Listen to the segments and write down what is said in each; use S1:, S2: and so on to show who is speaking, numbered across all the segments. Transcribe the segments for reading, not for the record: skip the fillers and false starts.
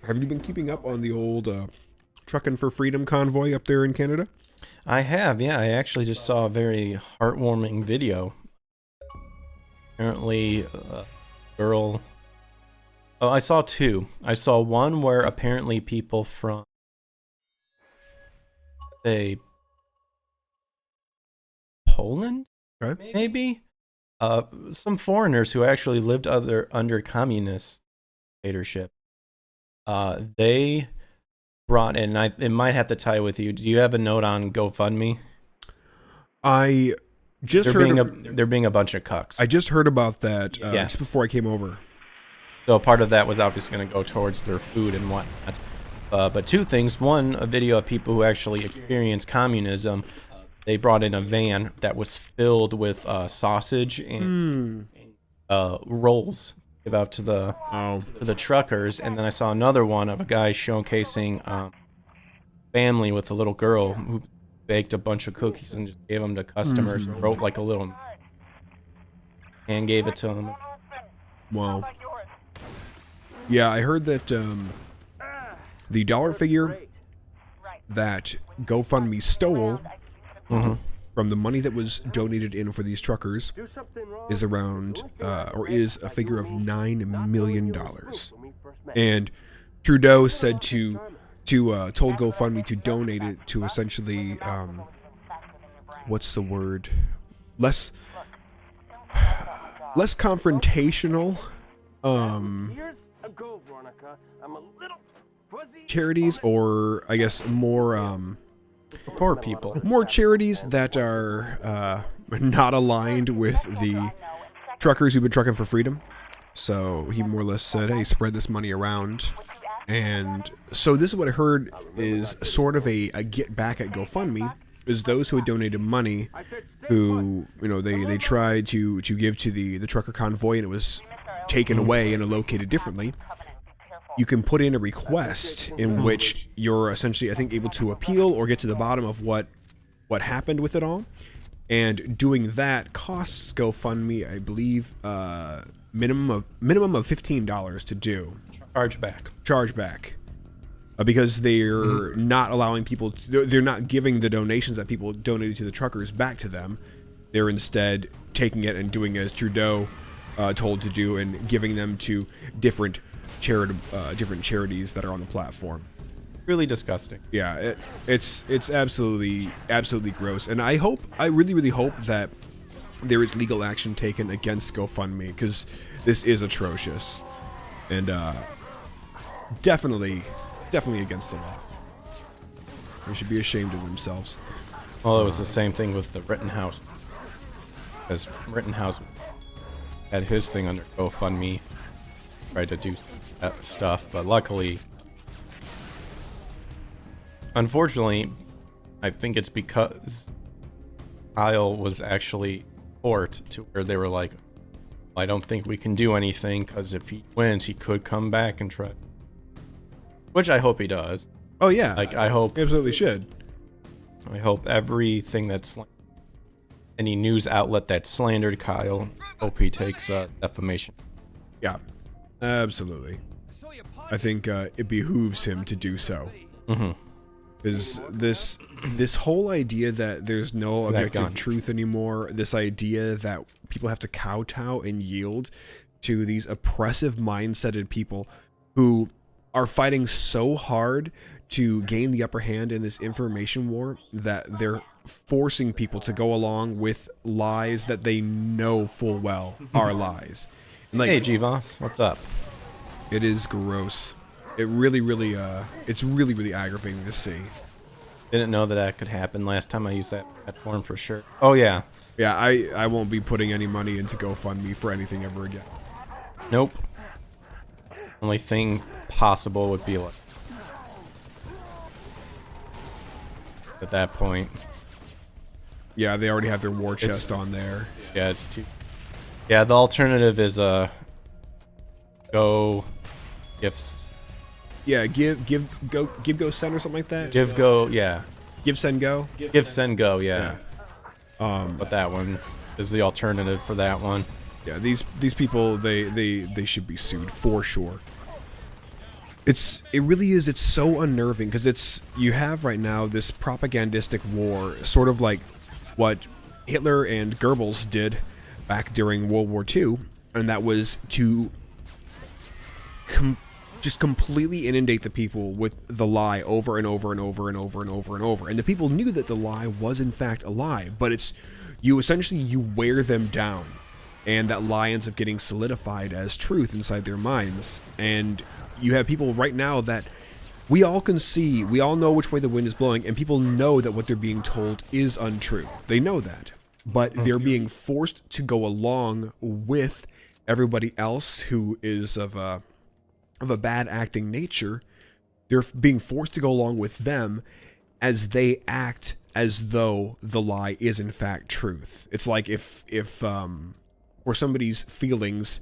S1: Have you been keeping up on the old Truckin' for Freedom convoy up there in Canada?
S2: I have, yeah. I actually just saw a very heartwarming video. Apparently, a girl... Oh, I saw two. I saw one where apparently people from, say, Poland,
S1: Okay.
S2: maybe? Some foreigners who actually lived under communist dictatorship. They brought in, it might have to tie with you. Do you have a note on GoFundMe?
S1: I just
S2: They're being a bunch of cucks.
S1: I just heard about that
S2: Yeah.
S1: just before I came over.
S2: So part of that was obviously going to go towards their food and whatnot. But two things. One, a video of people who actually experienced communism. They brought in a van that was filled with sausage and rolls to give out to the truckers. And then I saw another one of a guy showcasing family with a little girl who baked a bunch of cookies and just gave them to customers and wrote like a little and gave it to them.
S1: Wow. Yeah, I heard that the dollar figure that GoFundMe stole from the money that was donated in for these truckers is around, or is a figure of $9 million. And Trudeau said told GoFundMe to donate it to essentially, what's the word? Less confrontational, charities, or I guess more
S2: Poor people.
S1: more charities that are not aligned with the truckers who've been trucking for freedom. So he more or less said, hey, spread this money around. And so this is what I heard is sort of a get back at GoFundMe, is those who had donated money who, you know, they tried to give to the trucker convoy and it was taken away and located differently. You can put in a request in which you're essentially, I think, able to appeal or get to the bottom of what happened with it all. And doing that costs GoFundMe, I believe, minimum of $15 to do. Charge back. Because they're not allowing people, they're not giving the donations that people donated to the truckers back to them. They're instead taking it and doing as Trudeau told to do and giving them to different charities that are on the platform.
S2: Really disgusting.
S1: Yeah, it's absolutely gross. And I really hope that there is legal action taken against GoFundMe, because this is atrocious. And definitely against the law. They should be ashamed of themselves.
S2: Well, it was the same thing with the Rittenhouse. Because Rittenhouse had his thing under GoFundMe, tried to do stuff, but luckily, unfortunately, I think it's because Kyle was actually court to where they were like, I don't think we can do anything because if he wins, he could come back and try. Which I hope he does.
S1: Oh yeah,
S2: Like I hope
S1: he absolutely should.
S2: I hope everything that's any news outlet that slandered Kyle, hope he takes defamation.
S1: Yeah, absolutely. I think it behooves him to do so. Is this whole idea that there's no objective truth anymore, this idea that people have to kowtow and yield to these oppressive mindseted people who are fighting so hard to gain the upper hand in this information war that they're forcing people to go along with lies that they know full well are lies. And like,
S2: Hey G-Voss, what's up?
S1: it is gross. It really, it's really aggravating to see.
S2: Didn't know that could happen last time I used that platform for sure. Oh yeah.
S1: Yeah, I won't be putting any money into GoFundMe for anything ever again.
S2: Nope. Only thing possible would be like at that point.
S1: Yeah, they already have their war chest on there.
S2: Yeah, it's too. Yeah, the alternative is go gifts.
S1: Yeah, give go send or something like that.
S2: Give go, yeah.
S1: Give send go.
S2: Give send go, yeah. But that one is the alternative for that one.
S1: Yeah, these people they should be sued for sure. It really is. It's so unnerving because you have right now this propagandistic war, sort of like what Hitler and Goebbels did back during World War II, and that was to just completely inundate the people with the lie over and over and over and over and over and over. And the people knew that the lie was in fact a lie, but you wear them down, and that lie ends up getting solidified as truth inside their minds. And you have people right now that we all know which way the wind is blowing, and people know that what they're being told is untrue. They know that, but they're being forced to go along with everybody else who is of a bad acting nature. They're being forced to go along with them as they act as though the lie is in fact truth. It's like if for somebody's feelings,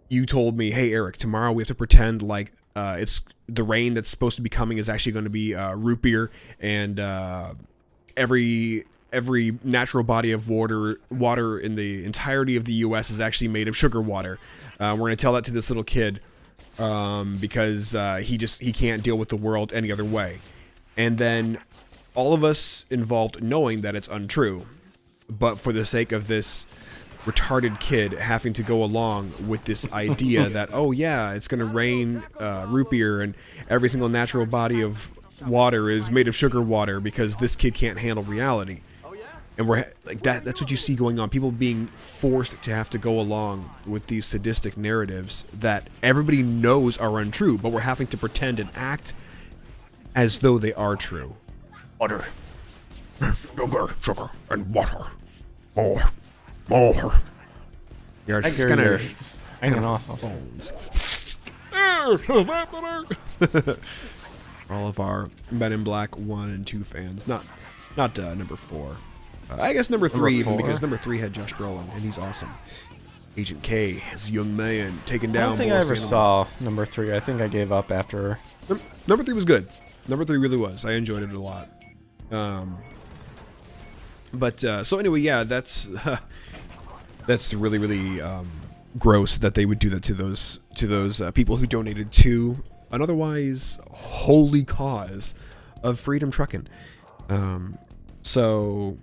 S1: you told me, hey Eric, tomorrow we have to pretend like it's the rain that's supposed to be coming is actually going to be root beer, and every natural body of water in the entirety of the US is actually made of sugar water. We're going to tell that to this little kid because he can't deal with the world any other way. And then all of us involved knowing that it's untrue, but for the sake of this retarded kid having to go along with this idea that, oh yeah, it's going to rain root beer and every single natural body of water is made of sugar water because this kid can't handle reality. And we're like that's what you see going on. People being forced to have to go along with these sadistic narratives that everybody knows are untrue, but we're having to pretend and act as though they are true.
S3: Water. Sugar, and water. More.
S1: Yeah, it's
S2: I
S1: kind
S2: you're
S1: of
S2: hanging off.
S1: all of our Men in Black 1 and 2 fans. Not number 4. I guess number 3, even,
S2: 4?
S1: because number 3 had Josh Brolin, and he's awesome. Agent K, as a young man, taking
S2: I
S1: down...
S2: don't think I ever saw number 3. I think I gave up after...
S1: Number 3 was good. Number 3 really was. I enjoyed it a lot. So anyway, yeah, that's really, really gross that they would do that to those people who donated to an otherwise holy cause of freedom trucking. So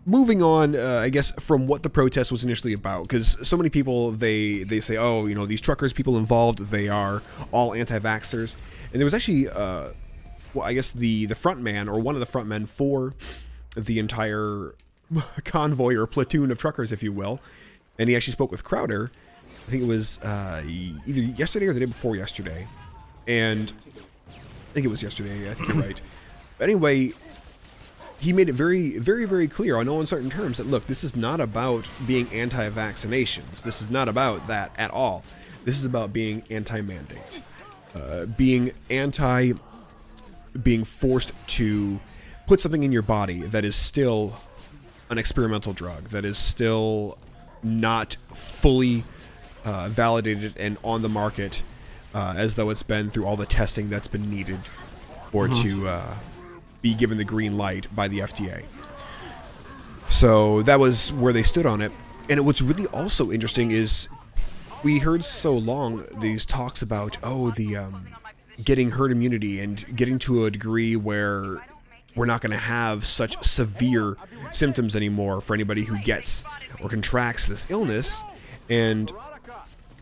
S1: moving on, I guess, from what the protest was initially about, because so many people, they say, oh, these truckers, people involved, they are all anti-vaxxers. And there was actually, I guess the front man, or one of the front men for the entire convoy or platoon of truckers, if you will, and he actually spoke with Crowder. I think it was either yesterday or the day before yesterday, and I think it was yesterday. I think you're right. But anyway, he made it very, very, very clear on no uncertain terms that, look, this is not about being anti-vaccinations. This is not about that at all. This is about being anti-mandate, being forced to put something in your body that is still an experimental drug, that is still not fully validated and on the market, as though it's been through all the testing that's been needed for it to be given the green light by the FDA. So that was where they stood on it. And what's really also interesting is we heard so long these talks about, the getting herd immunity and getting to a degree where we're not going to have such severe symptoms anymore for anybody who gets or contracts this illness. And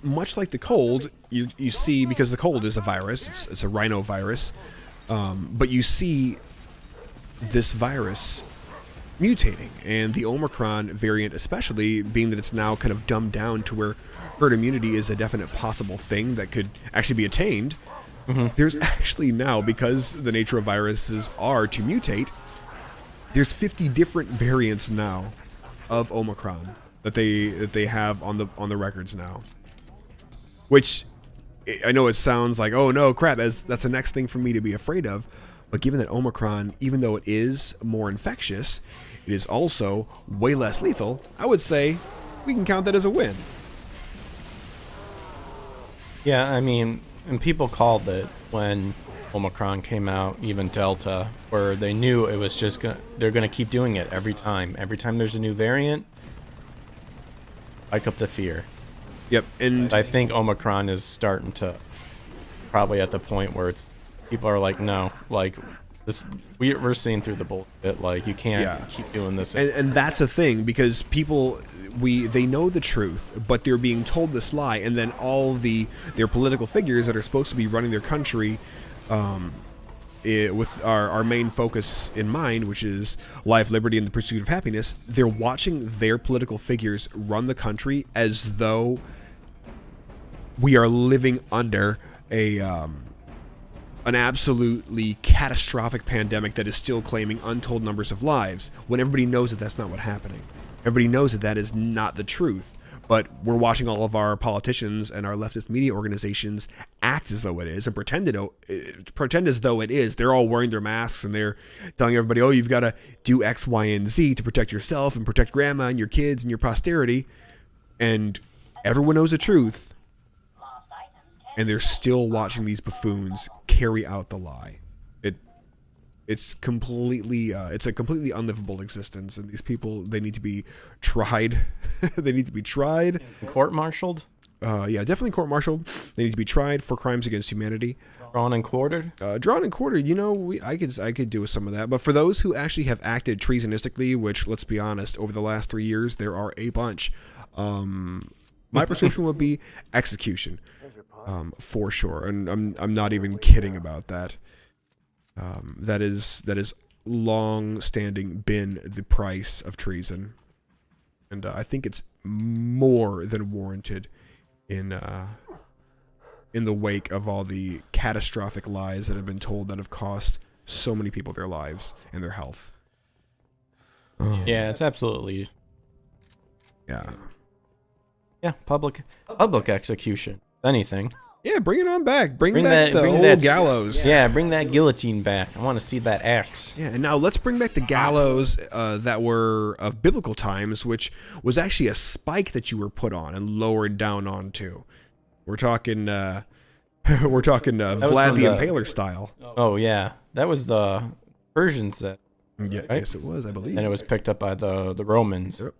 S1: much like the cold, you see, because the cold is a virus, it's a rhinovirus, but you see this virus mutating, and the Omicron variant especially, being that it's now kind of dumbed down to where herd immunity is a definite possible thing that could actually be attained. There's actually now, because the nature of viruses are to mutate, there's 50 different variants now of Omicron that they have on the records now. Which I know it sounds like, oh no, crap, that's the next thing for me to be afraid of. But given that Omicron, even though it is more infectious, it is also way less lethal, I would say we can count that as a win.
S2: Yeah, I mean, and people called it when Omicron came out, even Delta, where they knew it was just they're gonna keep doing it every time. Every time there's a new variant, spike up the fear.
S1: Yep, and
S2: I think Omicron is starting to probably at the point where people are like, no, like this, we're seeing through the bullshit. Like you can't keep doing this.
S1: And that's a thing, because people, they know the truth, but they're being told this lie, and then all their political figures that are supposed to be running their country, with our main focus in mind, which is life, liberty, and the pursuit of happiness, they're watching their political figures run the country as though we are living under an absolutely catastrophic pandemic that is still claiming untold numbers of lives, when everybody knows that that's not what's happening. Everybody knows that that is not the truth. But we're watching all of our politicians and our leftist media organizations act as though it is, and pretend as though it is. They're all wearing their masks, and they're telling everybody, oh, you've got to do X, Y, and Z to protect yourself and protect grandma and your kids and your posterity. And everyone knows the truth, and they're still watching these buffoons carry out the lie. It's completely, it's a completely unlivable existence, and these people, they need to be tried. They need to be tried.
S2: Court-martialed?
S1: Yeah, definitely court-martialed. They need to be tried for crimes against humanity.
S2: Drawn and quartered?
S1: Drawn and quartered, you know, I could do with some of that. But for those who actually have acted treasonistically, which, let's be honest, over the last 3 years, there are a bunch, my prescription would be execution, for sure. And I'm not even kidding about that. That is long-standing been the price of treason, and I think it's more than warranted in the wake of all the catastrophic lies that have been told that have cost so many people their lives and their health.
S2: Yeah, it's absolutely.
S1: Yeah.
S2: Yeah, public execution. If anything.
S1: Yeah, bring it on back. Bring back the old gallows.
S2: Yeah, bring that guillotine back. I want to see that axe.
S1: Yeah, and now let's bring back the gallows that were of biblical times, which was actually a spike that you were put on and lowered down onto. We're talking Vlad the Impaler style.
S2: Oh yeah, that was the Persian set.
S1: Yeah,
S2: right?
S1: yes, it was, I believe.
S2: And it was picked up by the Romans.
S1: Yep.